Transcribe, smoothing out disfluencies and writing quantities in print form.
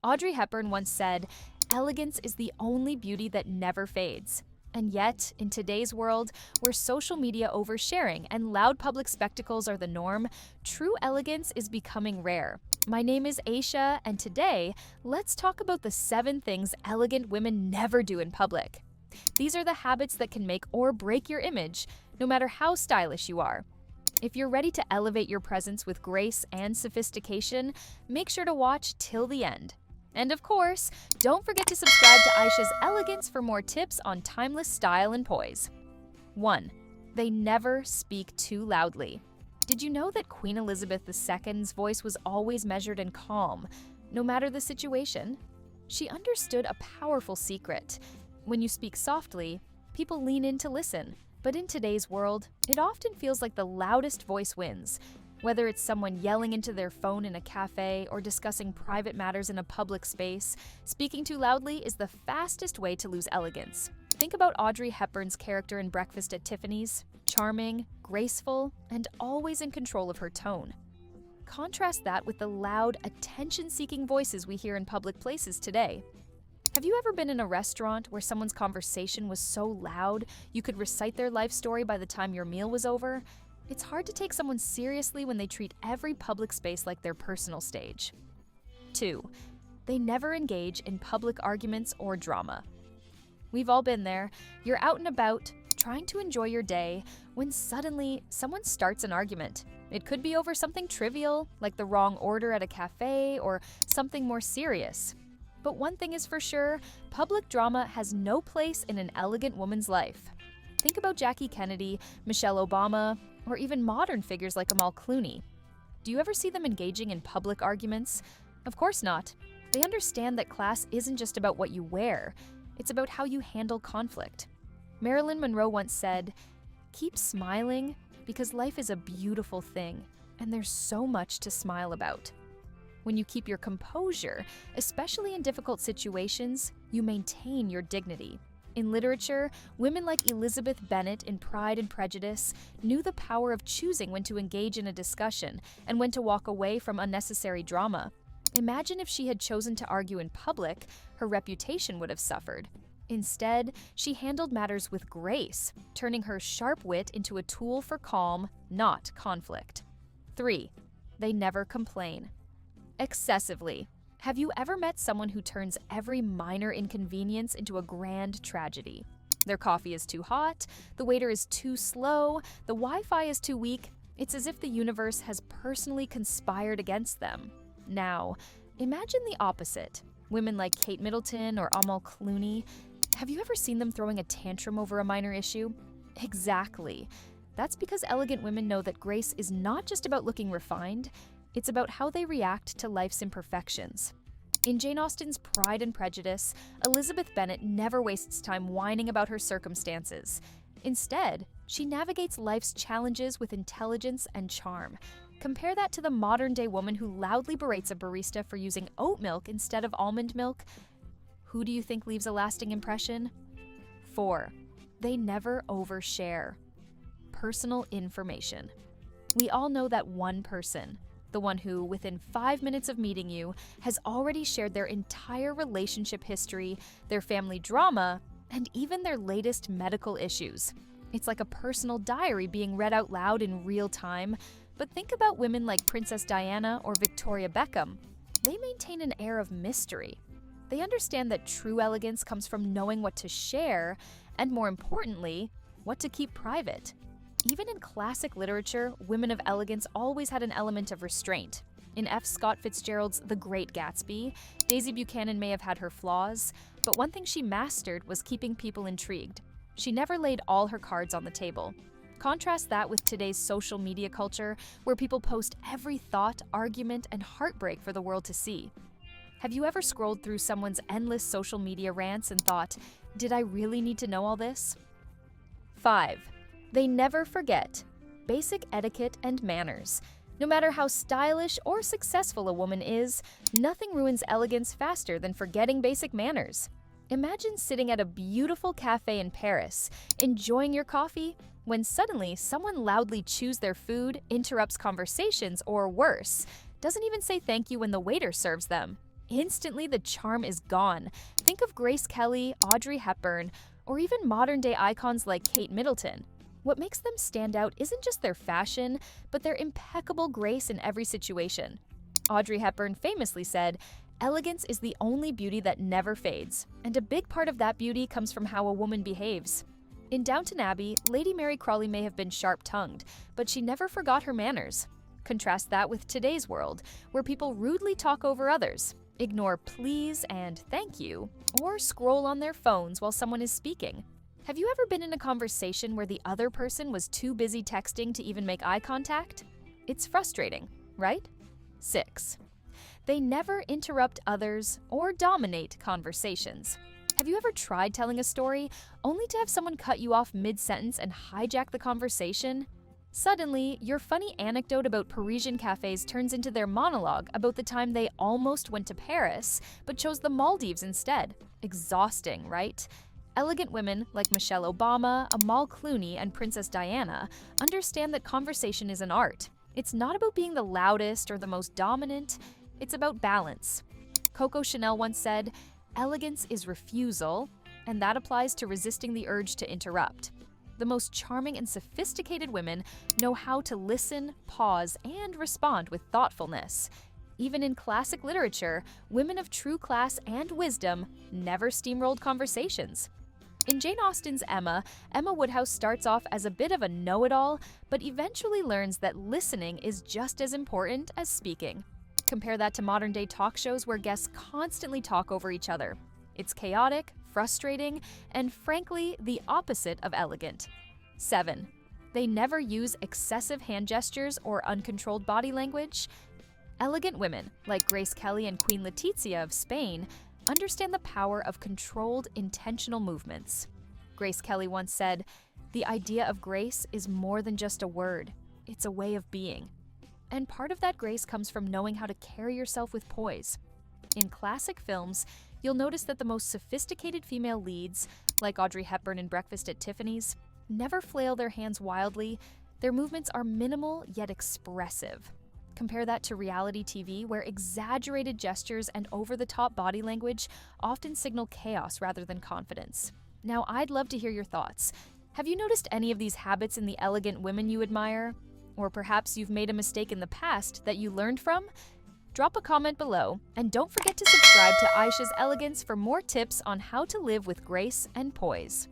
Audrey Hepburn once said, "Elegance is the only beauty that never fades." And yet, in today's world, where social media oversharing and loud public spectacles are the norm, true elegance is becoming rare. My name is Aisha, and today, let's talk about the 7 things elegant women never do in public. These are the habits that can make or break your image, no matter how stylish you are. If you're ready to elevate your presence with grace and sophistication, make sure to watch till the end. And of course, don't forget to subscribe to Aisha's Elegance for more tips on timeless style and poise. 1. They never speak too loudly. Did you know that Queen Elizabeth II's voice was always measured and calm, no matter the situation? She understood a powerful secret. When you speak softly, people lean in to listen. But in today's world, it often feels like the loudest voice wins. Whether it's someone yelling into their phone in a cafe or discussing private matters in a public space, speaking too loudly is the fastest way to lose elegance. Think about Audrey Hepburn's character in Breakfast at Tiffany's: charming, graceful, and always in control of her tone. Contrast that with the loud, attention-seeking voices we hear in public places today. Have you ever been in a restaurant where someone's conversation was so loud you could recite their life story by the time your meal was over? It's hard to take someone seriously when they treat every public space like their personal stage. 2. They never engage in public arguments or drama. We've all been there. You're out and about, trying to enjoy your day, when suddenly someone starts an argument. It could be over something trivial, like the wrong order at a cafe, or something more serious. But one thing is for sure, public drama has no place in an elegant woman's life. Think about Jackie Kennedy, Michelle Obama, or even modern figures like Amal Clooney. Do you ever see them engaging in public arguments? Of course not. They understand that class isn't just about what you wear, it's about how you handle conflict. Marilyn Monroe once said, "Keep smiling because life is a beautiful thing, and there's so much to smile about." When you keep your composure, especially in difficult situations, you maintain your dignity. In literature, women like Elizabeth Bennet in Pride and Prejudice knew the power of choosing when to engage in a discussion and when to walk away from unnecessary drama. Imagine if she had chosen to argue in public, her reputation would have suffered. Instead, she handled matters with grace, turning her sharp wit into a tool for calm, not conflict. 3. They never complain. Excessively. Have you ever met someone who turns every minor inconvenience into a grand tragedy? Their coffee is too hot, the waiter is too slow, the Wi-Fi is too weak. It's as if the universe has personally conspired against them. Now, imagine the opposite. Women like Kate Middleton or Amal Clooney. Have you ever seen them throwing a tantrum over a minor issue? Exactly. That's because elegant women know that grace is not just about looking refined, it's about how they react to life's imperfections. In Jane Austen's Pride and Prejudice, Elizabeth Bennet never wastes time whining about her circumstances. Instead, she navigates life's challenges with intelligence and charm. Compare that to the modern-day woman who loudly berates a barista for using oat milk instead of almond milk. Who do you think leaves a lasting impression? 4. They never overshare. Personal information. We all know that one person. The one who, within 5 minutes of meeting you, has already shared their entire relationship history, their family drama, and even their latest medical issues. It's like a personal diary being read out loud in real time. But think about women like Princess Diana or Victoria Beckham. They maintain an air of mystery. They understand that true elegance comes from knowing what to share, and more importantly, what to keep private. Even in classic literature, women of elegance always had an element of restraint. In F. Scott Fitzgerald's The Great Gatsby, Daisy Buchanan may have had her flaws, but one thing she mastered was keeping people intrigued. She never laid all her cards on the table. Contrast that with today's social media culture, where people post every thought, argument, and heartbreak for the world to see. Have you ever scrolled through someone's endless social media rants and thought, did I really need to know all this? 5. They never forget. Basic etiquette and manners. No matter how stylish or successful a woman is, nothing ruins elegance faster than forgetting basic manners. Imagine sitting at a beautiful cafe in Paris, enjoying your coffee, when suddenly someone loudly chews their food, interrupts conversations, or worse, doesn't even say thank you when the waiter serves them. instantly the charm is gone. Think of Grace Kelly, Audrey Hepburn, or even modern-day icons like Kate Middleton. What makes them stand out isn't just their fashion, but their impeccable grace in every situation. Audrey Hepburn famously said, "Elegance is the only beauty that never fades, and a big part of that beauty comes from how a woman behaves." In Downton Abbey, Lady Mary Crawley may have been sharp-tongued, but she never forgot her manners. Contrast that with today's world, where people rudely talk over others, ignore please and thank you, or scroll on their phones while someone is speaking. Have you ever been in a conversation where the other person was too busy texting to even make eye contact? It's frustrating, right? 6. They never interrupt others or dominate conversations. Have you ever tried telling a story only to have someone cut you off mid-sentence and hijack the conversation? Suddenly, your funny anecdote about Parisian cafes turns into their monologue about the time they almost went to Paris but chose the Maldives instead. Exhausting, right? Elegant women like Michelle Obama, Amal Clooney, and Princess Diana understand that conversation is an art. It's not about being the loudest or the most dominant, it's about balance. Coco Chanel once said, "Elegance is refusal," and that applies to resisting the urge to interrupt. The most charming and sophisticated women know how to listen, pause, and respond with thoughtfulness. Even in classic literature, women of true class and wisdom never steamrolled conversations. In Jane Austen's Emma Woodhouse starts off as a bit of a know-it-all, but eventually learns that listening is just as important as speaking. Compare that to modern-day talk shows where guests constantly talk over each other. It's chaotic, frustrating, and frankly, the opposite of elegant. 7. They never use excessive hand gestures or uncontrolled body language. Elegant women, like Grace Kelly and Queen Letizia of Spain, understand the power of controlled, intentional movements. Grace Kelly once said, "The idea of grace is more than just a word, it's a way of being." And part of that grace comes from knowing how to carry yourself with poise. In classic films, you'll notice that the most sophisticated female leads, like Audrey Hepburn in Breakfast at Tiffany's, never flail their hands wildly. Their movements are minimal yet expressive. Compare that to reality TV, where exaggerated gestures and over-the-top body language often signal chaos rather than confidence. Now, I'd love to hear your thoughts. Have you noticed any of these habits in the elegant women you admire? Or perhaps you've made a mistake in the past that you learned from? Drop a comment below, and don't forget to subscribe to Aisha's Elegance for more tips on how to live with grace and poise.